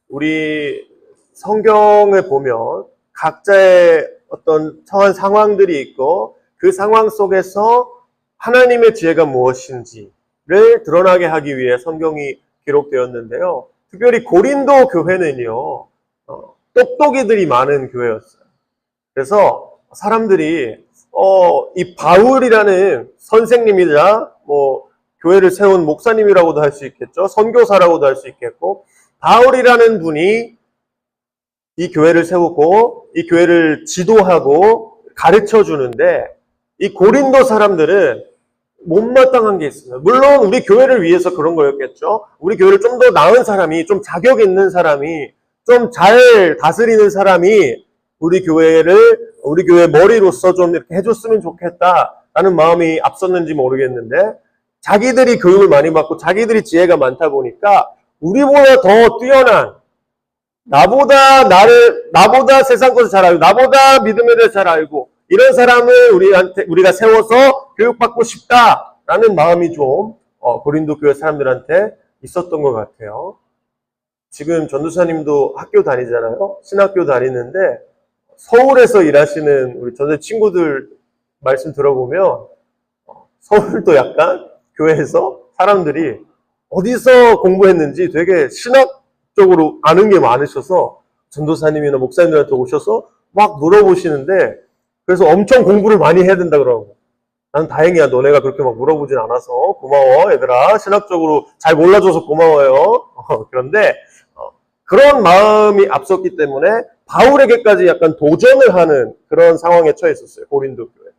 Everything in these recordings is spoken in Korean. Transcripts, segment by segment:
우리 성경을 보면 각자의 어떤 처한 상황들이 있고 그 상황 속에서 하나님의 지혜가 무엇인지를 드러나게 하기 위해 성경이 기록되었는데요. 특별히 고린도 교회는요, 똑똑이들이 많은 교회였어요. 그래서 사람들이 이 바울이라는 선생님이자 교회를 세운 목사님이라고도 할 수 있겠죠. 선교사라고도 할 수 있겠고, 바울이라는 분이 이 교회를 세우고 이 교회를 지도하고 가르쳐 주는데, 이 고린도 사람들은 못마땅한 게 있습니다. 물론 우리 교회를 위해서 그런 거였겠죠. 우리 교회를 좀 더 나은 사람이, 좀 자격 있는 사람이, 좀 잘 다스리는 사람이 우리 교회 머리로서 좀 이렇게 해줬으면 좋겠다라는 마음이 앞섰는지 모르겠는데, 자기들이 교육을 많이 받고 자기들이 지혜가 많다 보니까 우리보다 더 뛰어난, 나보다 세상 것을 잘 알고, 나보다 믿음에 대해 잘 알고, 이런 사람을 우리가 세워서 교육받고 싶다라는 마음이 좀 고린도 교회 사람들한테 있었던 것 같아요. 지금 전도사님도 학교 다니잖아요. 신학교 다니는데 서울에서 일하시는 우리 전도사 친구들 말씀 들어보면 서울도 약간 교회에서 사람들이 어디서 공부했는지 되게 신학적으로 아는 게 많으셔서 전도사님이나 목사님들한테 오셔서 막 물어보시는데, 그래서 엄청 공부를 많이 해야 된다 그러고, 난 다행이야, 너네가 그렇게 막 물어보진 않아서 고마워 얘들아, 신학적으로 잘 몰라줘서 고마워요. 그런데 그런 마음이 앞섰기 때문에 바울에게까지 약간 도전을 하는 그런 상황에 처해 있었어요, 고린도 교회.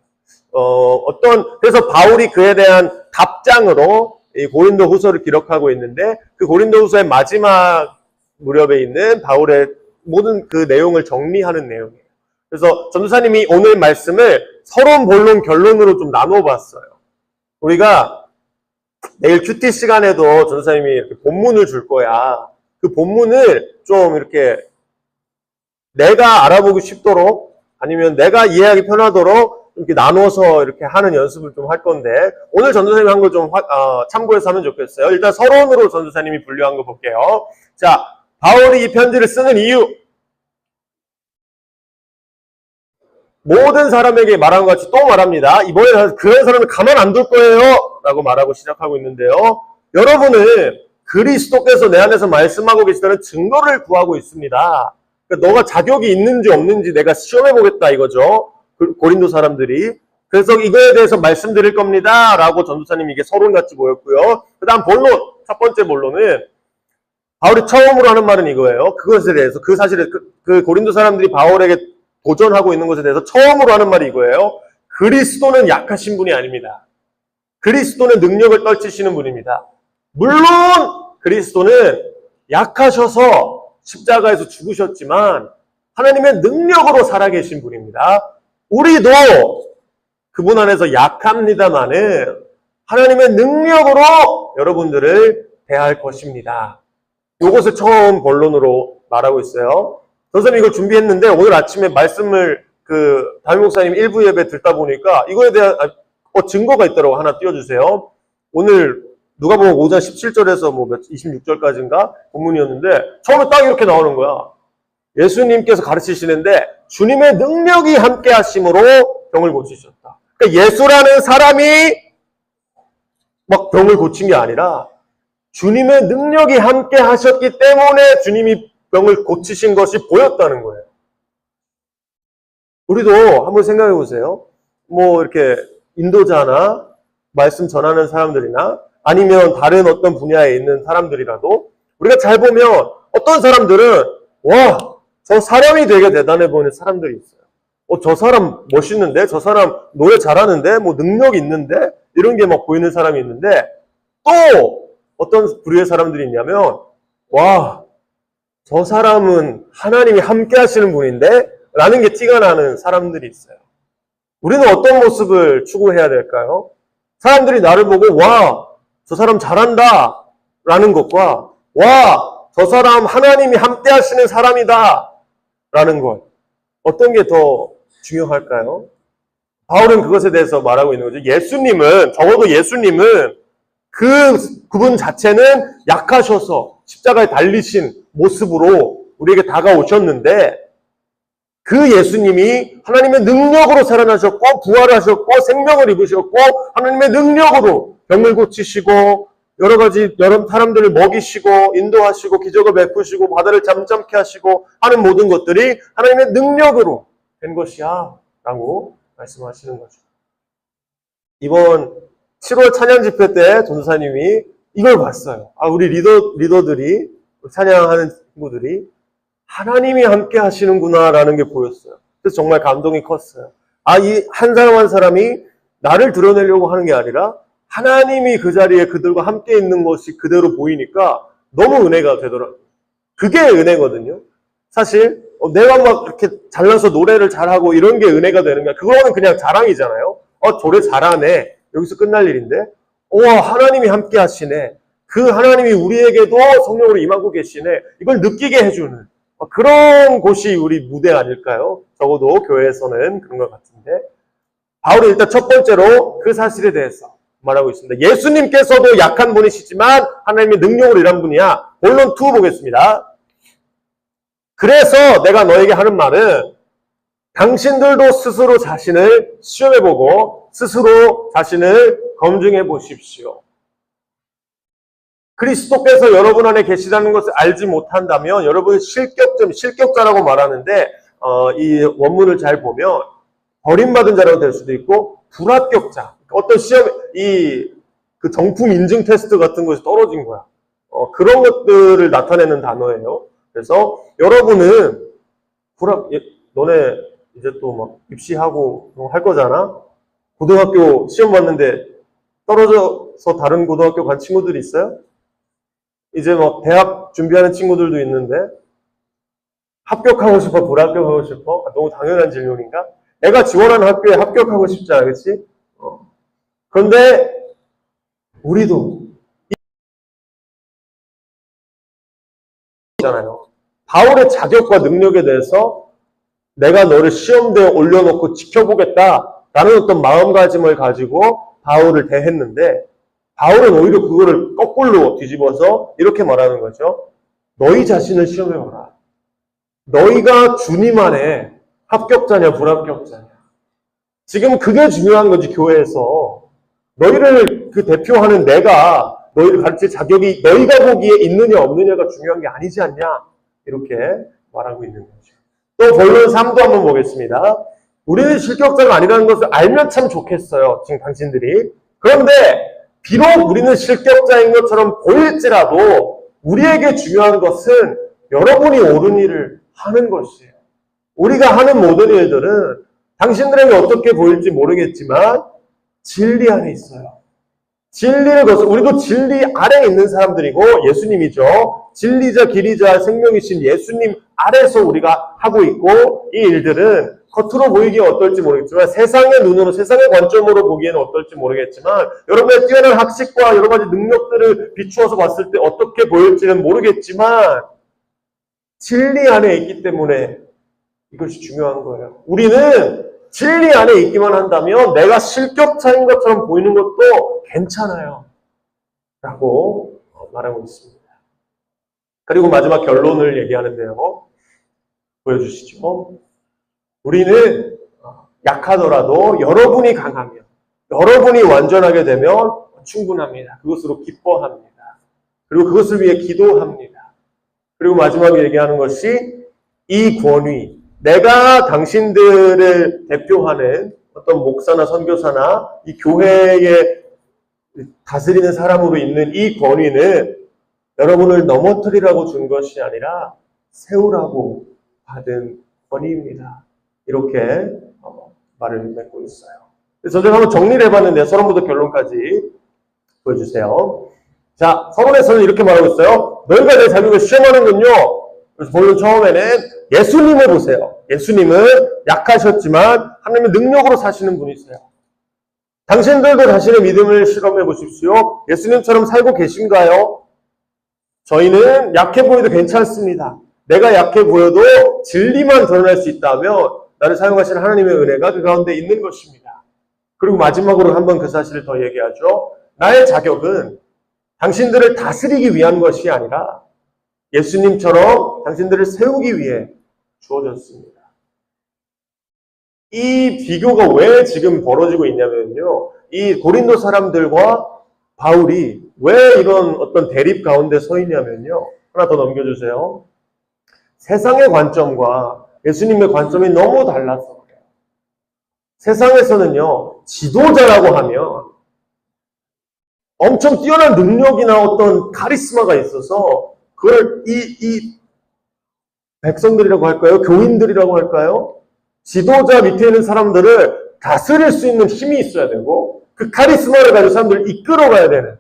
그래서 바울이 그에 대한 답장으로 이 고린도 후서를 기록하고 있는데, 그 고린도 후서의 마지막 무렵에 있는 바울의 모든 그 내용을 정리하는 내용이에요. 그래서 전도사님이 오늘 말씀을 서론, 본론, 결론으로 좀 나눠봤어요. 우리가 내일 큐티 시간에도 전도사님이 이렇게 본문을 줄 거야. 그 본문을 좀 이렇게 내가 알아보기 쉽도록, 아니면 내가 이해하기 편하도록 이렇게 나눠서 이렇게 하는 연습을 좀 할 건데, 오늘 전도사님이 한 거 좀 참고해서 하면 좋겠어요. 일단 서론으로 전도사님이 분류한 거 볼게요. 자, 바울이 이 편지를 쓰는 이유. 모든 사람에게 말한 것 같이 또 말합니다. 이번에 그런 사람을 가만 안 둘 거예요 라고 말하고 시작하고 있는데요. 여러분은 그리스도께서 내 안에서 말씀하고 계시다는 증거를 구하고 있습니다. 그러니까 너가 자격이 있는지 없는지 내가 시험해보겠다 이거죠. 고린도 사람들이. 그래서 이거에 대해서 말씀드릴 겁니다 라고 전도사님이 이게 서론같이 보였고요. 그 다음 본론, 첫 번째 본론은 바울이 처음으로 하는 말은 이거예요. 그것에 대해서, 그 사실에 그 고린도 사람들이 바울에게 도전하고 있는 것에 대해서 처음으로 하는 말이 이거예요. 그리스도는 약하신 분이 아닙니다. 그리스도는 능력을 떨치시는 분입니다. 물론 그리스도는 약하셔서 십자가에서 죽으셨지만 하나님의 능력으로 살아계신 분입니다. 우리도 그분 안에서 약합니다마는 하나님의 능력으로 여러분들을 대할 것입니다. 이것을 처음 본론으로 말하고 있어요. 선생님 이걸 준비했는데 오늘 아침에 말씀을 담임 목사님 1부 예배 듣다 보니까 이거에 대한 증거가 있더라고. 하나 띄워주세요. 오늘 누가복음 5장 17절에서 26절까지인가 본문이었는데 처음에 딱 이렇게 나오는 거야. 예수님께서 가르치시는데 주님의 능력이 함께 하심으로 병을 고치셨다. 그러니까 예수라는 사람이 막 병을 고친 게 아니라 주님의 능력이 함께 하셨기 때문에 주님이 병을 고치신 것이 보였다는 거예요. 우리도 한번 생각해 보세요. 이렇게 인도자나 말씀 전하는 사람들이나 아니면 다른 어떤 분야에 있는 사람들이라도 우리가 잘 보면 어떤 사람들은 와, 저 사람이 되게 대단해 보이는 사람들이 있어요. 저 사람 멋있는데? 저 사람 노래 잘하는데? 능력 있는데? 이런 게 막 보이는 사람이 있는데 또 어떤 부류의 사람들이 있냐면 와, 저 사람은 하나님이 함께 하시는 분인데? 라는 게 티가 나는 사람들이 있어요. 우리는 어떤 모습을 추구해야 될까요? 사람들이 나를 보고 와, 저 사람 잘한다 라는 것과 와, 저 사람 하나님이 함께 하시는 사람이다 라는 것, 어떤 게 더 중요할까요? 바울은 그것에 대해서 말하고 있는 거죠. 적어도 예수님은 그분 자체는 약하셔서 십자가에 달리신 모습으로 우리에게 다가오셨는데 그 예수님이 하나님의 능력으로 살아나셨고 부활하셨고 생명을 입으셨고 하나님의 능력으로 병을 고치시고 여러 가지 여러 사람들을 먹이시고 인도하시고 기적을 베푸시고 바다를 잠잠케 하시고 하는 모든 것들이 하나님의 능력으로 된 것이야 라고 말씀하시는 거죠. 이번 7월 찬양 집회 때 전도사님이 이걸 봤어요. 우리 리더들이 찬양하는 친구들이 하나님이 함께 하시는구나 라는 게 보였어요. 그래서 정말 감동이 컸어요. 이 한 사람 한 사람이 나를 드러내려고 하는 게 아니라 하나님이 그 자리에 그들과 함께 있는 것이 그대로 보이니까 너무 은혜가 되더라고요. 그게 은혜거든요. 사실 내가 막 이렇게 잘나서 노래를 잘하고 이런 게 은혜가 되는 거야. 그거는 그냥 자랑이잖아요. 노래 잘하네. 여기서 끝날 일인데 하나님이 함께 하시네. 그 하나님이 우리에게도 성령으로 임하고 계시네. 이걸 느끼게 해주는 그런 곳이 우리 무대 아닐까요? 적어도 교회에서는 그런 것 같은데 바울이 일단 첫 번째로 그 사실에 대해서 말하고 있습니다. 예수님께서도 약한 분이시지만 하나님의 능력으로 일한 분이야. 본론 2 보겠습니다. 그래서 내가 너에게 하는 말은 당신들도 스스로 자신을 시험해보고 스스로 자신을 검증해 보십시오. 그리스도께서 여러분 안에 계시다는 것을 알지 못한다면 여러분 실격자라고 말하는데 이 원문을 잘 보면 버림받은 자라고 될 수도 있고 불합격자, 어떤 시험 그 정품 인증 테스트 같은 것이 떨어진 거야. 그런 것들을 나타내는 단어예요. 그래서 여러분은 너네 이제 또 막 입시하고 할 거잖아. 고등학교 시험 봤는데 떨어져서 다른 고등학교 간 친구들이 있어요? 이제 막 대학 준비하는 친구들도 있는데 합격하고 싶어? 불합격하고 싶어? 너무 당연한 질문인가? 내가 지원하는 학교에 합격하고 싶잖아, 그렇지? 그런데 우리도 있잖아요. 바울의 자격과 능력에 대해서 내가 너를 시험대에 올려놓고 지켜보겠다라는 어떤 마음가짐을 가지고 바울을 대했는데 바울은 오히려 그거를 거꾸로 뒤집어서 이렇게 말하는 거죠. 너희 자신을 시험해봐라. 너희가 주님 안에 합격자냐 불합격자냐. 지금 그게 중요한 거지, 교회에서. 너희를 그 대표하는 내가 너희를 가르칠 자격이 너희가 보기에 있느냐 없느냐가 중요한 게 아니지 않냐. 이렇게 말하고 있는 거죠. 또 본론 3도 한번 보겠습니다. 우리는 실격자가 아니라는 것을 알면 참 좋겠어요. 지금 당신들이. 그런데 비록 우리는 실격자인 것처럼 보일지라도 우리에게 중요한 것은 여러분이 옳은 일을 하는 것이에요. 우리가 하는 모든 일들은 당신들에게 어떻게 보일지 모르겠지만 진리 안에 있어요. 진리를 우리도 진리 아래에 있는 사람들이고 예수님이죠. 진리자 길이자 생명이신 예수님 아래에서 우리가 하고 있고 이 일들은 겉으로 보이기에 어떨지 모르겠지만 세상의 눈으로 세상의 관점으로 보기에는 어떨지 모르겠지만 여러분의 뛰어난 학식과 여러 가지 능력들을 비추어서 봤을 때 어떻게 보일지는 모르겠지만 진리 안에 있기 때문에 이것이 중요한 거예요. 우리는 진리 안에 있기만 한다면 내가 실격자인 것처럼 보이는 것도 괜찮아요. 라고 말하고 있습니다. 그리고 마지막 결론을 얘기하는데요. 보여주시죠. 우리는 약하더라도 여러분이 강하면, 여러분이 완전하게 되면 충분합니다. 그것으로 기뻐합니다. 그리고 그것을 위해 기도합니다. 그리고 마지막에 얘기하는 것이 이 권위, 내가 당신들을 대표하는 어떤 목사나 선교사나 이 교회에 다스리는 사람으로 있는 이 권위는 여러분을 넘어뜨리라고 준 것이 아니라 세우라고 받은 권위입니다. 이렇게 말을 맺고 있어요. 그래서 제가 한번 정리를 해봤는데 서론부터 결론까지 보여주세요. 자, 서론에서는 이렇게 말하고 있어요. 너희가 내 자격을 시험하는군요. 그래서 본론 처음에는 예수님을 보세요. 예수님은 약하셨지만 하나님의 능력으로 사시는 분이세요. 당신들도 자신의 믿음을 실험해 보십시오. 예수님처럼 살고 계신가요? 저희는 약해 보여도 괜찮습니다. 내가 약해 보여도 진리만 드러낼 수 있다면 나를 사용하시는 하나님의 은혜가 그 가운데 있는 것입니다. 그리고 마지막으로 한번 그 사실을 더 얘기하죠. 나의 자격은 당신들을 다스리기 위한 것이 아니라 예수님처럼 당신들을 세우기 위해 주어졌습니다. 이 비교가 왜 지금 벌어지고 있냐면요. 이 고린도 사람들과 바울이 왜 이런 어떤 대립 가운데 서 있냐면요. 하나 더 넘겨주세요. 세상의 관점과 예수님의 관점이 너무 달라서 그래요. 세상에서는요, 지도자라고 하면 엄청 뛰어난 능력이나 어떤 카리스마가 있어서 그걸 이 백성들이라고 할까요? 교인들이라고 할까요? 지도자 밑에 있는 사람들을 다스릴 수 있는 힘이 있어야 되고 그 카리스마를 가지고 사람들을 이끌어가야 되는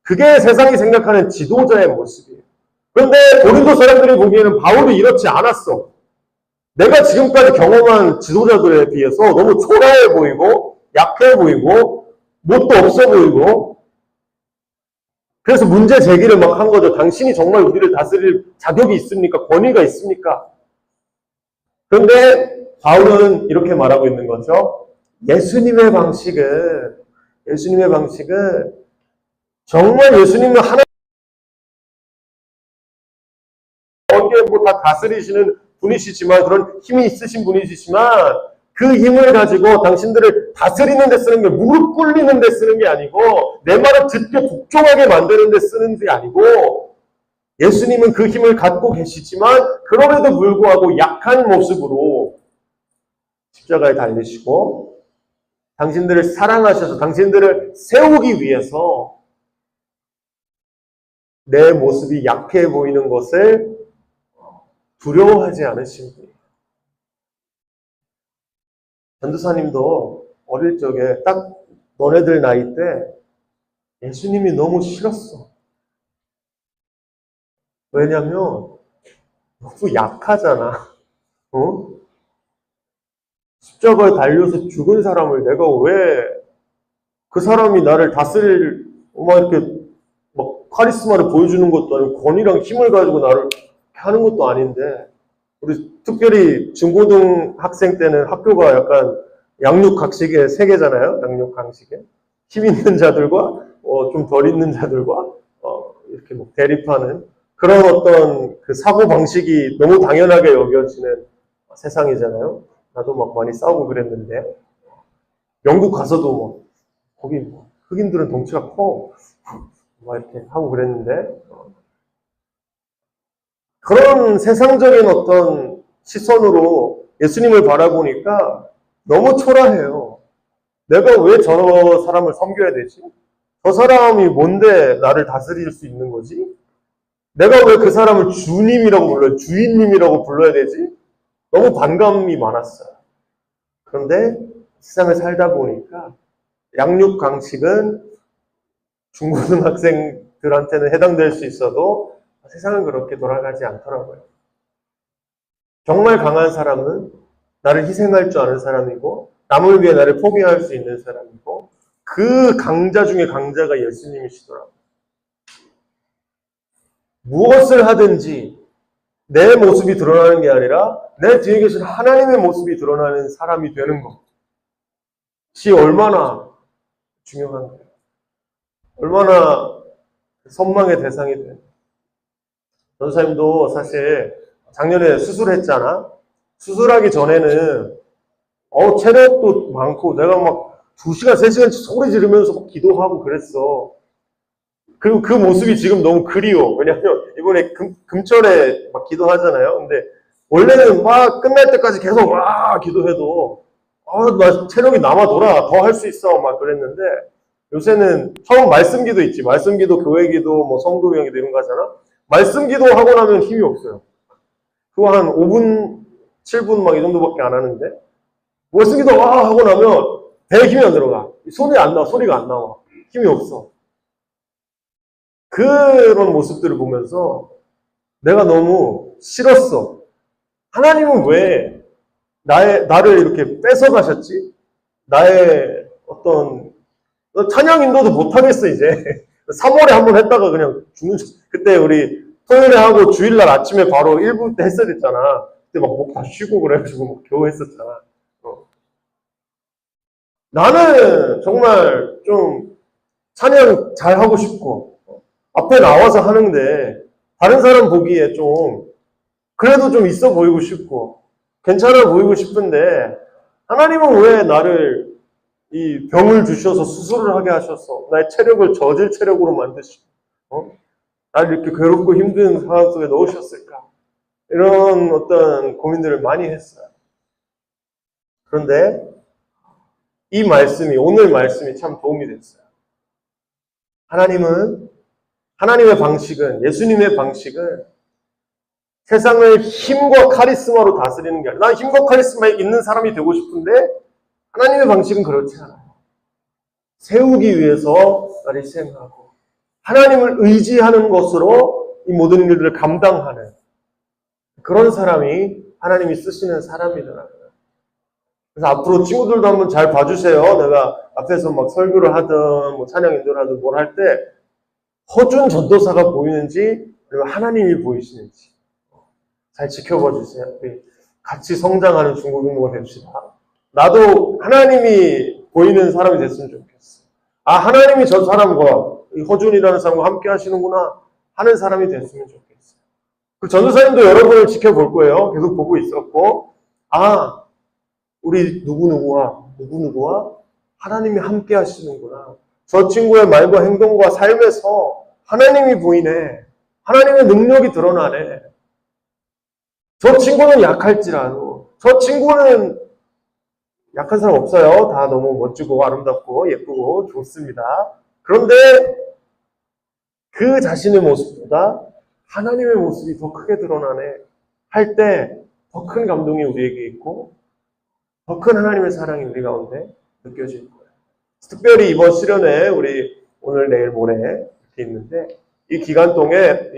그게 세상이 생각하는 지도자의 모습이에요. 그런데 고린도 사람들이 보기에는 바울이 이렇지 않았어. 내가 지금까지 경험한 지도자들에 비해서 너무 초라해 보이고 약해 보이고 뭣도 없어 보이고 그래서 문제 제기를 막 한 거죠. 당신이 정말 우리를 다스릴 자격이 있습니까? 권위가 있습니까? 그런데 바울은 이렇게 말하고 있는 거죠. 예수님의 방식은 정말 예수님은 하나님 어디에 뭐 다 다스리시는 분이시지만 그런 힘이 있으신 분이시지만 그 힘을 가지고 당신들을 다스리는 데 쓰는 게 무릎 꿇리는 데 쓰는 게 아니고 내 말을 듣게 복종하게 만드는 데 쓰는 게 아니고 예수님은 그 힘을 갖고 계시지만 그럼에도 불구하고 약한 모습으로 십자가에 달리시고 당신들을 사랑하셔서 당신들을 세우기 위해서 내 모습이 약해 보이는 것을 두려워하지 않으신 분이에요. 전도사님도 어릴 적에 딱 너네들 나이 때 예수님이 너무 싫었어. 왜냐면 너무 약하잖아. 어? 십자가에 달려서 죽은 사람을 내가 왜 그 사람이 나를 다스릴 막 이렇게 막 카리스마를 보여주는 것도 아니고 권위랑 힘을 가지고 나를 하는 것도 아닌데 우리 특별히 중고등 학생 때는 학교가 약간 양육강식의 세계잖아요. 양육강식의 힘 있는 자들과 좀 덜 있는 자들과 이렇게 뭐 대립하는 그런 어떤 그 사고 방식이 너무 당연하게 여겨지는 세상이잖아요. 나도 막 많이 싸우고 그랬는데 영국 가서도 뭐 거기 뭐 흑인들은 덩치가 커 막 이렇게 하고 그랬는데 그런 세상적인 어떤 시선으로 예수님을 바라보니까 너무 초라해요. 내가 왜 저 사람을 섬겨야 되지? 저 사람이 뭔데 나를 다스릴 수 있는 거지? 내가 왜 그 사람을 주님이라고 불러요? 주인님이라고 불러야 되지? 너무 반감이 많았어요. 그런데 세상을 살다 보니까 양육 강식은 중고등학생들한테는 해당될 수 있어도 세상은 그렇게 돌아가지 않더라고요. 정말 강한 사람은 나를 희생할 줄 아는 사람이고 남을 위해 나를 포기할 수 있는 사람이고 그 강자 중에 강자가 예수님이시더라고요. 무엇을 하든지 내 모습이 드러나는 게 아니라 내 뒤에 계신 하나님의 모습이 드러나는 사람이 되는 것이 얼마나 중요한 거예요. 얼마나 선망의 대상이 돼요. 전사님도 사실 작년에 수술했잖아. 수술하기 전에는 체력도 많고 내가 막 2시간, 3시간씩 소리 지르면서 막 기도하고 그랬어. 그리고 그 모습이 지금 너무 그리워. 왜냐면 이번에 금철에 막 기도하잖아요. 근데 원래는 막 끝날 때까지 계속 와 기도해도 나 체력이 남아 돌아. 더 할 수 있어. 막 그랬는데 요새는 처음 말씀기도 있지. 말씀기도, 교회기도, 뭐 성도명기도 이런 거 하잖아. 말씀기도 하고 나면 힘이 없어요. 그거 한 5분, 7분 막 이 정도밖에 안 하는데 말씀기도 하고 나면 배에 힘이 안 들어가. 손이 안 나와. 소리가 안 나와. 힘이 없어. 그런 모습들을 보면서 내가 너무 싫었어. 하나님은 왜 나를 이렇게 뺏어가셨지? 나의 어떤 찬양 인도도 못하겠어 이제. 3월에 한번 했다가 그냥 죽는. 그때 우리 토요일에 하고 주일날 아침에 바로 1부 때 했어야 됐잖아. 그때 막 목 다 쉬고 그래가지고 막 겨우 했었잖아. 나는 정말 좀 찬양 잘 하고 싶고 앞에 나와서 하는데 다른 사람 보기에 좀 그래도 좀 있어 보이고 싶고 괜찮아 보이고 싶은데 하나님은 왜 나를 이 병을 주셔서 수술을 하게 하셔서 나의 체력을 저질 체력으로 만드시고 나를 이렇게 괴롭고 힘든 상황 속에 넣으셨을까? 이런 어떤 고민들을 많이 했어요. 그런데 이 말씀이 오늘 말씀이 참 도움이 됐어요. 하나님의 방식은 예수님의 방식은 세상을 힘과 카리스마로 다스리는 게 아니라 난 힘과 카리스마에 있는 사람이 되고 싶은데 하나님의 방식은 그렇지 않아요. 세우기 위해서 나를 희생하고 하나님을 의지하는 것으로 이 모든 일들을 감당하는 그런 사람이 하나님이 쓰시는 사람이더라고요. 그래서 앞으로 친구들도 한번 잘 봐주세요. 내가 앞에서 막 설교를 하든 뭐 찬양 인도를 하든 뭘 할 때 허준 전도사가 보이는지 아니면 하나님이 보이시는지 잘 지켜봐 주세요. 같이 성장하는 중고등부가 됩시다. 나도 하나님이 보이는 사람이 됐으면 좋겠어. 아, 하나님이 저 사람과 이 허준이라는 사람과 함께 하시는구나 하는 사람이 됐으면 좋겠어요. 그 전도사님도 여러분을 지켜볼 거예요. 계속 보고 있었고, 아, 우리 누구누구와 하나님이 함께 하시는구나. 저 친구의 말과 행동과 삶에서 하나님이 보이네. 하나님의 능력이 드러나네. 저 친구는 약할지라도 저 친구는 약한 사람 없어요. 다 너무 멋지고 아름답고 예쁘고 좋습니다. 그런데 그 자신의 모습보다 하나님의 모습이 더 크게 드러나네 할 때 더 큰 감동이 우리에게 있고 더 큰 하나님의 사랑이 우리 가운데 느껴질 거예요. 특별히 이번 시련에 우리 오늘 내일 모레 이렇게 있는데 이 기간 동안에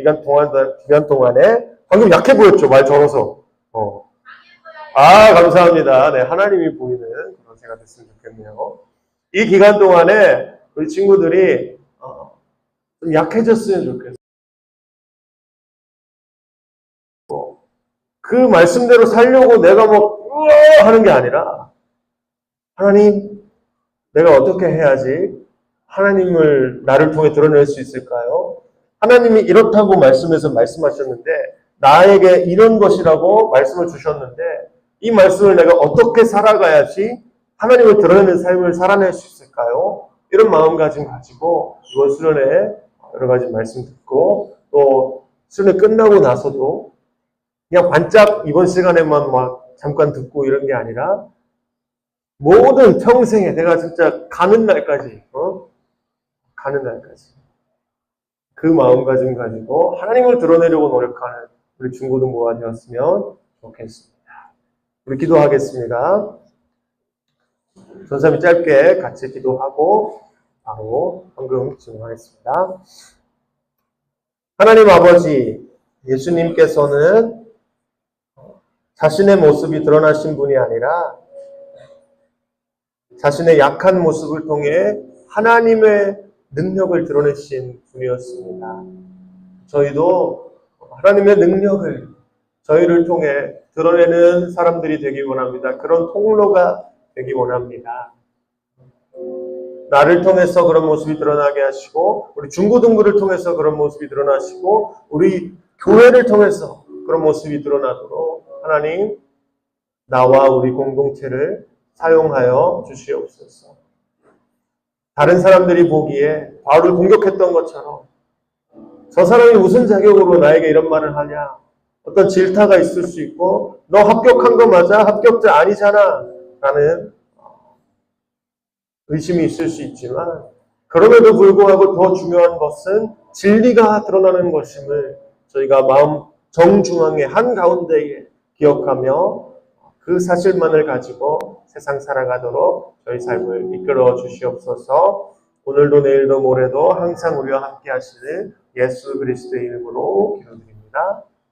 방금 약해 보였죠? 말 절어서. 아, 감사합니다. 네, 하나님이 보이는 그런 새가 됐으면 좋겠네요. 이 기간 동안에 우리 친구들이 좀 약해졌으면 좋겠어요. 그 말씀대로 살려고 내가 하는 게 아니라 하나님, 내가 어떻게 해야지 하나님을 나를 통해 드러낼 수 있을까요? 하나님이 이렇다고 말씀에서 말씀하셨는데 나에게 이런 것이라고 말씀을 주셨는데 이 말씀을 내가 어떻게 살아가야지 하나님을 드러내는 삶을 살아낼 수 있을까요? 이런 마음가짐 가지고 이번 수련회 여러 가지 말씀 듣고 또 수련회 끝나고 나서도 그냥 반짝 이번 시간에만 막 잠깐 듣고 이런 게 아니라 모든 평생에 내가 진짜 가는 날까지 그 마음가짐 가지고 하나님을 드러내려고 노력하는 우리 중고등부가 되었으면 좋겠습니다. 우리 기도하겠습니다. 전사님 짧게 같이 기도하고 바로 헌금 진행하겠습니다. 하나님 아버지, 예수님께서는 자신의 모습이 드러나신 분이 아니라 자신의 약한 모습을 통해 하나님의 능력을 드러내신 분이었습니다. 저희도 하나님의 능력을 저희를 통해 드러내는 사람들이 되기 원합니다. 그런 통로가 되기 원합니다. 나를 통해서 그런 모습이 드러나게 하시고 우리 중고등부를 통해서 그런 모습이 드러나시고 우리 교회를 통해서 그런 모습이 드러나도록 하나님 나와 우리 공동체를 사용하여 주시옵소서. 다른 사람들이 보기에 바울을 공격했던 것처럼 저 사람이 무슨 자격으로 나에게 이런 말을 하냐, 어떤 질타가 있을 수 있고 너 합격한 거 맞아? 합격자 아니잖아 라는 의심이 있을 수 있지만 그럼에도 불구하고 더 중요한 것은 진리가 드러나는 것임을 저희가 마음 정중앙의 한가운데에 기억하며 그 사실만을 가지고 세상 살아가도록 저희 삶을 이끌어 주시옵소서. 오늘도 내일도 모레도 항상 우리와 함께 하시는 예수 그리스도의 이름으로 기도드립니다.